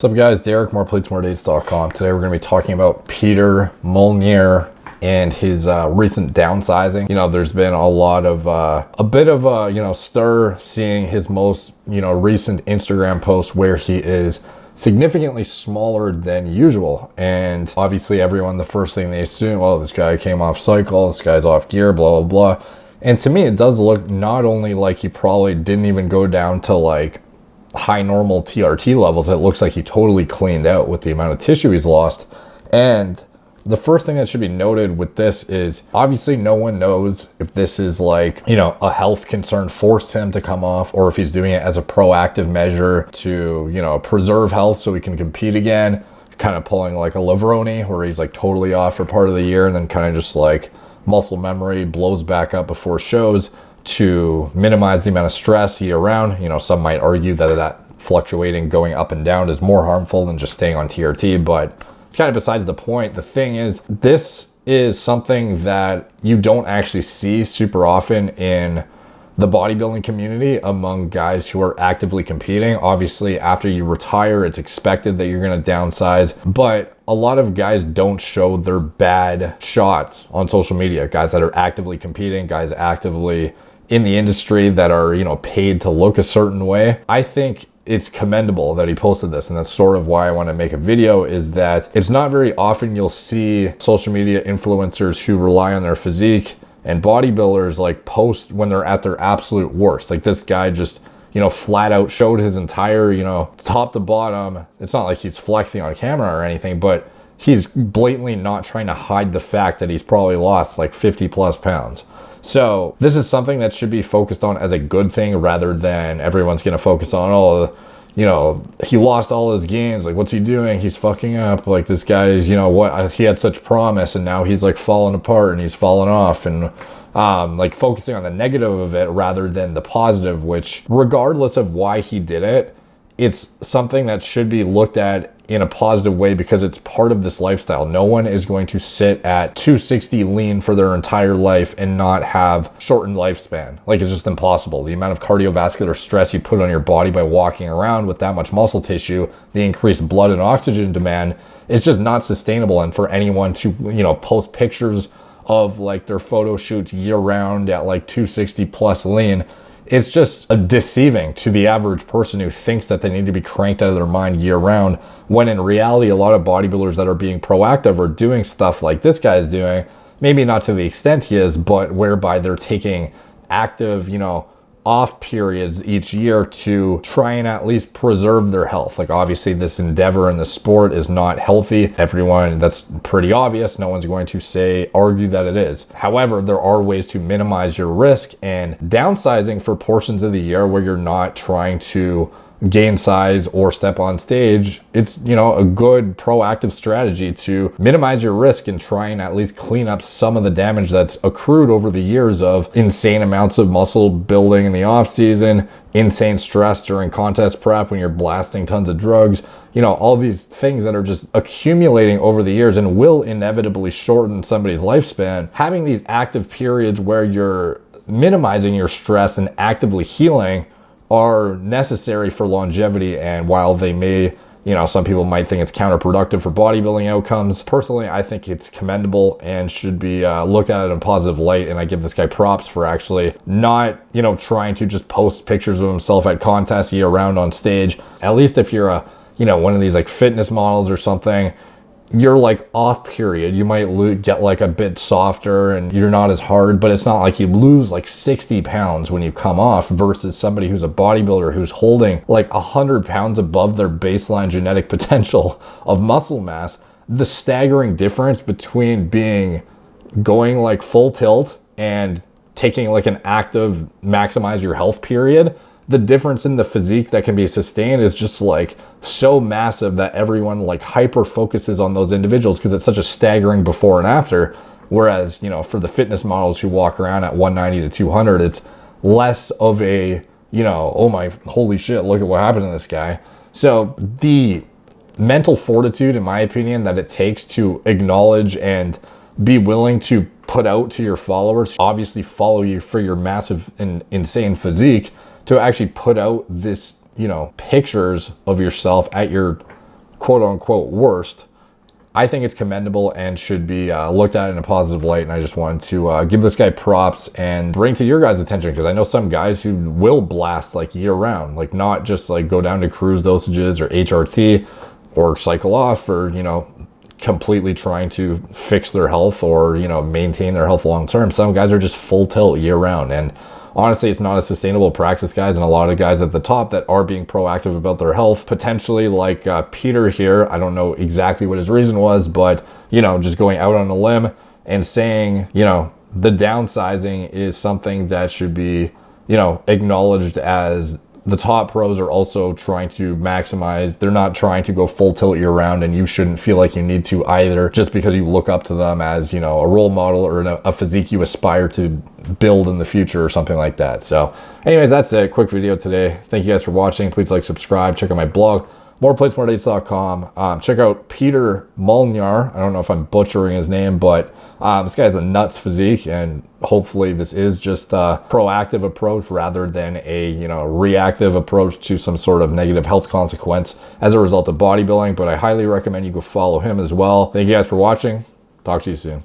What's up guys, Derek, moreplates.com. Today we're going to be talking about Péter Molnár and his recent downsizing. There's been a lot of, a bit of a, stir seeing his most, recent Instagram post where he is significantly smaller than usual. And obviously everyone, the first thing they assume, oh, this guy came off cycle, this guy's off gear, blah, blah, blah. And to me, it does look not only like he probably didn't even go down to like high normal TRT levels, it looks like he totally cleaned out with the amount of tissue he's lost. And the first thing that should be noted with this is obviously no one knows if this is like, a health concern forced him to come off, or if he's doing it as a proactive measure to, preserve health so he can compete again, kind of pulling like a Lavroni where he's like totally off for part of the year and then kind of just like muscle memory blows back up before shows to minimize the amount of stress year round. Some might argue that fluctuating, going up and down is more harmful than just staying on TRT, but it's kind of besides the point. The thing is, this is something that you don't actually see super often in the bodybuilding community among guys who are actively competing. Obviously, after you retire, it's expected that you're going to downsize, but a lot of guys don't show their bad shots on social media. Guys that are actively competing, guys actively in the industry that are, paid to look a certain way. I think it's commendable that he posted this, and that's sort of why I want to make a video, is that it's not very often you'll see social media influencers who rely on their physique and bodybuilders like post when they're at their absolute worst. Like this guy just, flat out showed his entire, top to bottom. It's not like he's flexing on camera or anything, but he's blatantly not trying to hide the fact that he's probably lost like 50 plus pounds. So this is something that should be focused on as a good thing rather than everyone's going to focus on, oh, he lost all his gains. Like, what's he doing? He's fucking up. Like, this guy's, he had such promise and now he's like falling apart and he's falling off, and like focusing on the negative of it rather than the positive, which regardless of why he did it, it's something that should be looked at in a positive way because it's part of this lifestyle. No one is going to sit at 260 lean for their entire life and not have shortened lifespan. Like, it's just impossible. The amount of cardiovascular stress you put on your body by walking around with that much muscle tissue, the increased blood and oxygen demand, it's just not sustainable. And for anyone to, post pictures of like their photo shoots year round at like 260 plus lean, it's just deceiving to the average person who thinks that they need to be cranked out of their mind year round, when in reality, a lot of bodybuilders that are being proactive are doing stuff like this guy's doing, maybe not to the extent he is, but whereby they're taking active, off periods each year to try and at least preserve their health. Like, obviously this endeavor in the sport is not healthy. Everyone, that's pretty obvious. No one's going to argue that it is. However, there are ways to minimize your risk, and downsizing for portions of the year where you're not trying to gain size or step on stage, it's, a good proactive strategy to minimize your risk and try and at least clean up some of the damage that's accrued over the years of insane amounts of muscle building in the off season, insane stress during contest prep when you're blasting tons of drugs, all these things that are just accumulating over the years and will inevitably shorten somebody's lifespan. Having these active periods where you're minimizing your stress and actively healing are necessary for longevity. And while they may, some people might think it's counterproductive for bodybuilding outcomes, personally, I think it's commendable and should be looked at in a positive light. And I give this guy props for actually not, trying to just post pictures of himself at contests year round on stage. At least if you're one of these like fitness models or something, you're like off period, you might get like a bit softer and you're not as hard, but it's not like you lose like 60 pounds when you come off versus somebody who's a bodybuilder who's holding like 100 pounds above their baseline genetic potential of muscle mass. The staggering difference between going like full tilt and taking like an active maximize your health period, the difference in the physique that can be sustained is just like so massive that everyone like hyper focuses on those individuals because it's such a staggering before and after. Whereas, for the fitness models who walk around at 190 to 200, it's less of a, oh my, holy shit, look at what happened to this guy. So the mental fortitude, in my opinion, that it takes to acknowledge and be willing to put out to your followers, obviously follow you for your massive and insane physique, to actually put out this, pictures of yourself at your quote unquote worst, I think it's commendable and should be looked at in a positive light. And I just wanted to give this guy props and bring to your guys' attention, because I know some guys who will blast like year round, like not just like go down to cruise dosages or HRT or cycle off, or, you know, completely trying to fix their health or, you know, maintain their health long term. Some guys are just full tilt year round, and honestly, it's not a sustainable practice, guys. And a lot of guys at the top that are being proactive about their health, potentially like Peter here, I don't know exactly what his reason was, but, you know, just going out on a limb and saying, you know, the downsizing is something that should be, you know, acknowledged, as the top pros are also trying to maximize. They're not trying to go full tilt year round, and you shouldn't feel like you need to either, just because you look up to them as, you know, a role model or a physique you aspire to build in the future or something like that. So anyways, that's it. Quick video today. Thank you guys for watching. Please like, subscribe, check out my blog, moreplates.com. Check out Péter Molnár. I don't know if I'm butchering his name, but this guy has a nuts physique, and hopefully this is just a proactive approach rather than a, you know, reactive approach to some sort of negative health consequence as a result of bodybuilding. But I highly recommend you go follow him as well. Thank you guys for watching. Talk to you soon.